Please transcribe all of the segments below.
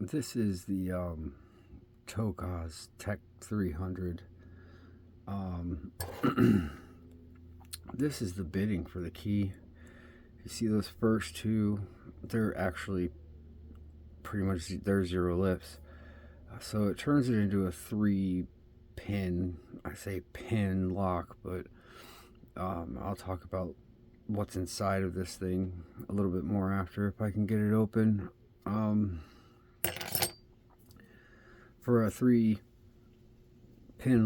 This is the tokoz Tech 300. Um, this is the bitting for the key. You see those first two, they're actually pretty much, they're zero lifts. So it turns it into a 3-pin, I say pin lock, but I'll talk about what's inside of this thing a little bit more after if I can get it open. For a 3-pin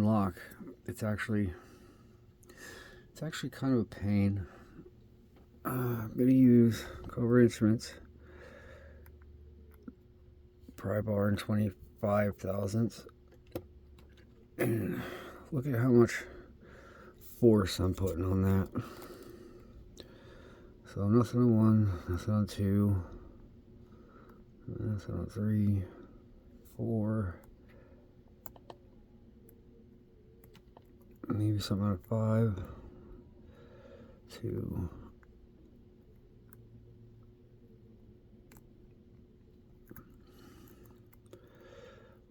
lock, it's actually kind of a pain. I'm gonna use Cobra Instruments pry bar in 25 thousandths, and look at how much force I'm putting on that. So nothing on 1, nothing on 2, nothing on 3, 4, maybe something on 5, 2,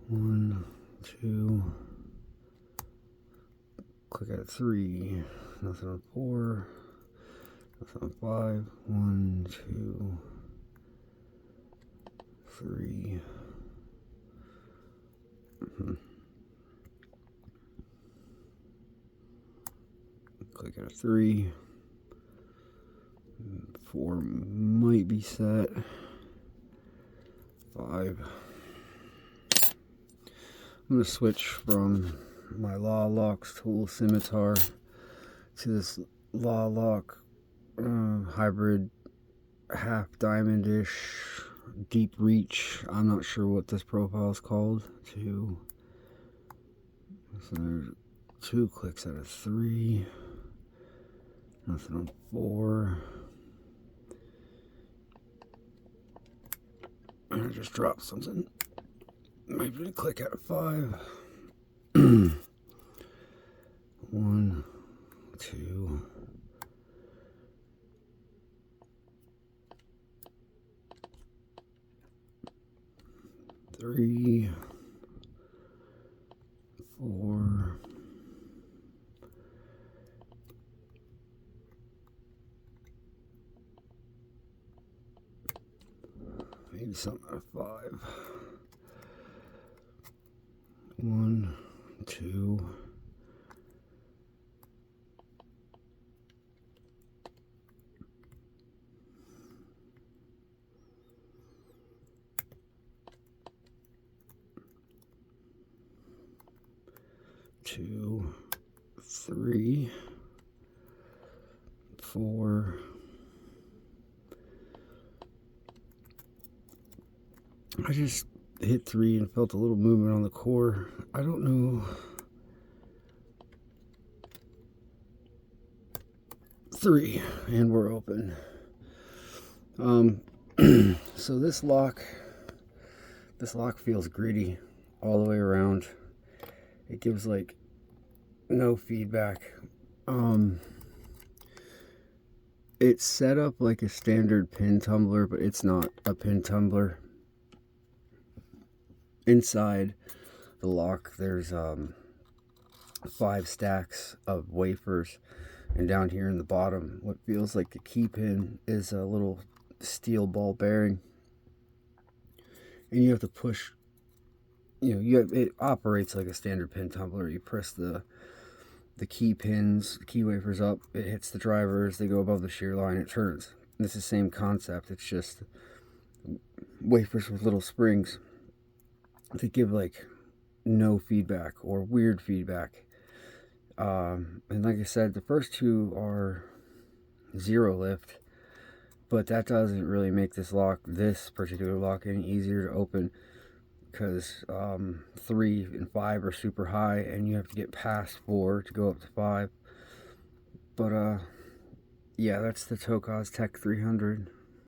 1, 2, click at 3, nothing on 4, nothing on 5, 1, 2, 3. Click at a 3, 4 might be set, 5. I'm going to switch from my Law Lock's tool scimitar to this Law Lock hybrid half diamond-ish deep reach. I'm not sure what this profile is called. So there's 2 clicks out of 3, nothing on 4. I just dropped something. Maybe a click out of 5. 1, 2, 3, 4, 'maybe something out of 5. 1, 2, 2, 3, 4. I just hit 3 and felt a little movement on the core. I don't know. 3, and we're open. So this lock feels gritty all the way around. It gives like no feedback. It's set up like a standard pin tumbler, but it's not a pin tumbler. Inside the lock there's 5 stacks of wafers, and down here in the bottom what feels like a key pin is a little steel ball bearing, and you have to push, it operates like a standard pin tumbler. You press the key pins, the key wafers up, it hits the drivers, they go above the shear line, it turns. And it's the same concept, it's just wafers with little springs. They give like no feedback or weird feedback. And like I said, the first 2 are 0 lift, but that doesn't really make this particular lock any easier to open, because 3 and 5 are super high and you have to get past 4 to go up to 5. But yeah, that's the tokoz Tech 300.